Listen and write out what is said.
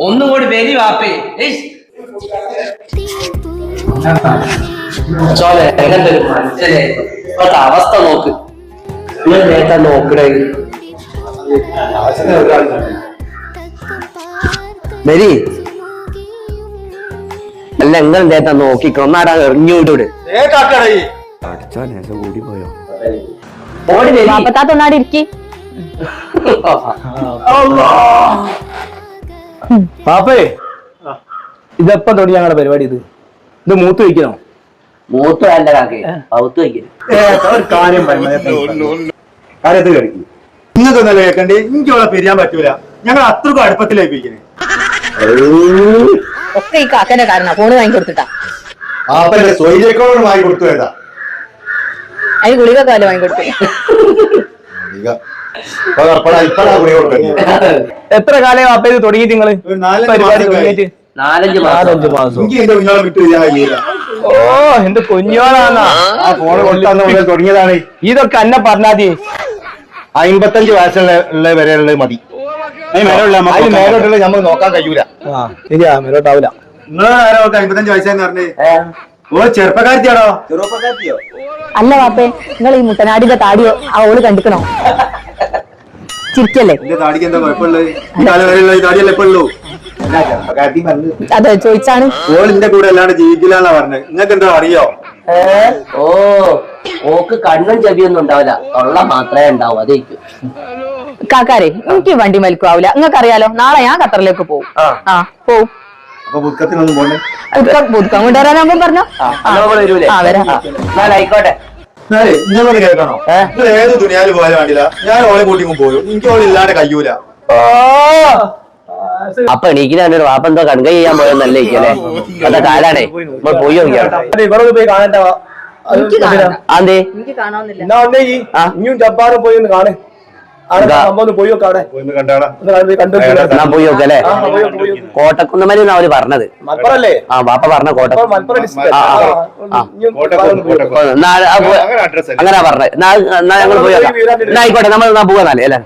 ഒന്നും കൂടി വരി വാപ്പേ ചോലെ എങ്ങനത്തെ ഒരു മനസ്സിലെ ഇപ്പോഴത്തെ അവസ്ഥ നോക്ക് നിങ്ങൾ നേരത്തെ നോക്കണേ വരി അല്ല നിങ്ങൾ എന്തേത്താ നോക്കിക്കോ ഒന്നാടാ എറിഞ്ഞു വിട്ടൂടെ കൂടി പോയോ ഓടി നാപ്പത്താത്തൊന്നാടി ഇരിക്കി പാപ്പേ ഇതെപ്പ തുടങ്ങി ഞങ്ങളുടെ പരിപാടി ഇത് മൂത്ത് വയ്ക്കണോ മൂത്ത് വേണ്ട കാക്കേ പൗത്ത് വയ്ക്കണം ഒരു കാര്യം കാര്യത്ത് കഴിക്കും ഇന്നതൊന്നല്ല കേൾക്കണ്ടേ എനിക്കോളെ പിരിയാൻ പറ്റൂല ഞങ്ങൾ അത്രക്കും അടുപ്പത്തിലേക്ക് വയ്ക്കണേ ഒക്കെ ഈ കാക്കന്റെ കാരണം ഫോണ് വാങ്ങി കൊടുത്തിട്ടാ പാപ്പന്റെ സ്വൈര്യക്കോട് വാങ്ങി കൊടുത്തു ഏതാ അതിന് ഗുളിക കാലം വാങ്ങി കൊടുത്തു എത്ര കാലം പാപ്പ ഇത് തുടങ്ങിയിട്ട് നിങ്ങള് പരിപാടി തുടങ്ങിയിട്ട് 4-5 മാസം ഓ എന്ത് കുഞ്ഞോളാന്നാ തുടങ്ങിയതാണ് ഇതൊക്കെ എന്നെ പറഞ്ഞാതി 55 വയസ്സുള്ള വരെയുള്ളത് മതി മേലോട്ടുള്ള നമ്മൾ നോക്കാൻ കഴിയൂല ശരിയാ മേലോട്ടാവൂല നിങ്ങളെ 55 വയസ്സെന്ന് പറഞ്ഞേ ഓ ചെറുപ്പക്കാരത്തിയാണോ അല്ല വാപ്പേ നിങ്ങൾ ഈ മുട്ടനാടിന്റെ താടിയോ ആ ഓള് കണ്ടിക്കണോ ചിരിക്കല്ലേ താടിക്ക് എന്താ കുഴപ്പമുള്ളത് ഈ കാലം വരെയുള്ള ഈ താടിയല്ലേ ഇപ്പൊ ഉള്ളൂ അതെ ചോദിച്ചാണ് ഓളിന്റെ കൂടെ അല്ലാണ്ട് ജീവിക്കില്ലാന്നാ പറഞ്ഞത് നിങ്ങൾക്ക് എന്താ അറിയോ ഓ ഓക്ക് കണ്ണും ചെവിയൊന്നും ഉണ്ടാവില്ല തൊള്ള മാത്രമേ ഉണ്ടാവൂ അതേക്കും കാക്കാരെ എനിക്ക് വണ്ടി മലിക്കാവൂല നിങ്ങൾക്ക് അറിയാലോ നാളെ ഞാൻ ഖത്തറിലേക്ക് പോകും ആ പോവും അപ്പൊ പുതുക്കത്തിനൊന്നും പോണ്ടേ പുതുക്കാൻ കൊണ്ടുവരാനാകുമ്പോ പറഞ്ഞോ ആയിക്കോട്ടെ നിങ്ങൾ കേൾക്കണോ നിങ്ങൾ ഏത് ദുനിയാല് പോയാലും വേണ്ടില്ല ഞാൻ ഓളെ കൂട്ടിക്കും പോയും എനിക്ക് ഓളെ ഇല്ലാണ്ട് കഴിയൂല അപ്പൊ എണീക്കുന്ന വാപ്പ എന്തോ കൺകൈ ചെയ്യാൻ പോയെന്നല്ലേ ഇരിക്കല്ലേ അതാ കാലാണേ നമ്മൾ പോയി നോക്കിയാണ് അതെ ഇനിയും ജബ്ബാറും പോയി ഒന്ന് കാണേ പോയി നോക്കാം പോയി നോക്കല്ലേ കോട്ടക്കുന്നമരി അവര് പറഞ്ഞത് മലപ്പുറല്ലേ ആ വാപ്പ പറഞ്ഞ കോട്ട അങ്ങനെ പറഞ്ഞത് ഞങ്ങൾ പോയി നോക്കാം ആയിക്കോട്ടെ നമ്മൾ പോകാന്നല്ലേ അല്ലേ